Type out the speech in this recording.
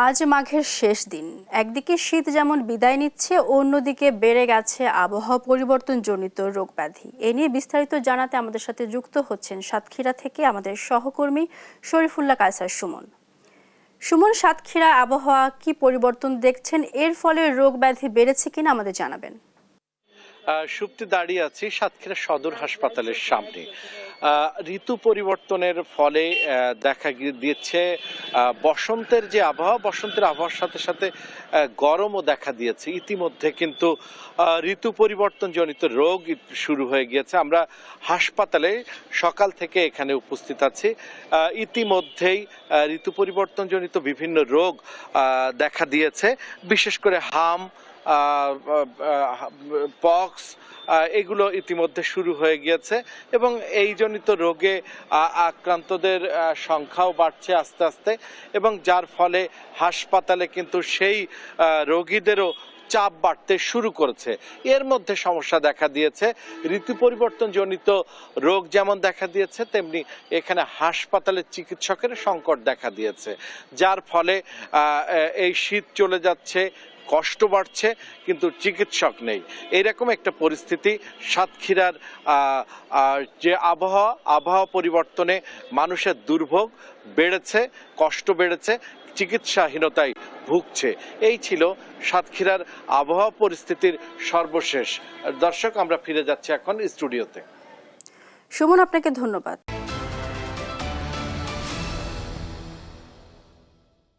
আজ মাঘের শেষ দিন। একদিকে শীত যেমন বিদায় নিচ্ছে, অন্যদিকে বেড়ে গেছে আবহাওয়া পরিবর্তনজনিত রোগব্যাধি। এ নিয়ে বিস্তারিত জানাতে আমাদের সাথে যুক্ত হচ্ছেন সাতক্ষীরা থেকে আমাদের সহকর্মী শরীফুল্লাহ কায়সার সুমন। সুমন, সাতক্ষীরা আবহাওয়া কি পরিবর্তন দেখছেন? এর ফলে রোগব্যাধি বেড়েছে কিনা আমাদের জানাবেন। সুপ্তি দাঁড়িয়ে আছি সাতক্ষীরা সদর হাসপাতালের সামনে। ঋতু পরিবর্তনের ফলে দেখা দিচ্ছে বসন্তের যে আবহাওয়া, বসন্তের আবহাওয়ার সাথে সাথে গরমও দেখা দিয়েছে। ইতিমধ্যে কিন্তু ঋতু পরিবর্তন জনিত রোগ শুরু হয়ে গিয়েছে। আমরা হাসপাতালে সকাল থেকে এখানে উপস্থিত আছি। ইতিমধ্যেই ঋতু পরিবর্তন জনিত বিভিন্ন রোগ দেখা দিয়েছে, বিশেষ করে হাম, পক্স, এগুলো ইতিমধ্যে শুরু হয়ে গিয়েছে এবং এই জনিত রোগে আক্রান্তদের সংখ্যাও বাড়ছে আস্তে আস্তে, এবং যার ফলে হাসপাতালে কিন্তু সেই রোগীদেরও চাপ বাড়তে শুরু করেছে। এর মধ্যে সমস্যা দেখা দিয়েছে, ঋতু পরিবর্তন জনিত রোগ যেমন দেখা দিয়েছে, তেমনি এখানে হাসপাতালে চিকিৎসকের সংকট দেখা দিয়েছে, যার ফলে এই শীত চলে যাচ্ছে, কষ্ট বাড়ছে, কিন্তু চিকিৎসক নেই। এইরকম একটা পরিস্থিতি। সাতক্ষীরার যে আবহাওয়া পরিবর্তনে মানুষের দুর্ভোগ বেড়েছে, কষ্ট বেড়েছে, চিকিৎসাহীনতায় ভুগছে। এই ছিল সাতক্ষীরার আবহাওয়া পরিস্থিতির সর্বশেষ। দর্শক, আমরা ফিরে যাচ্ছি এখন স্টুডিওতে। সুমন, আপনাকে ধন্যবাদ।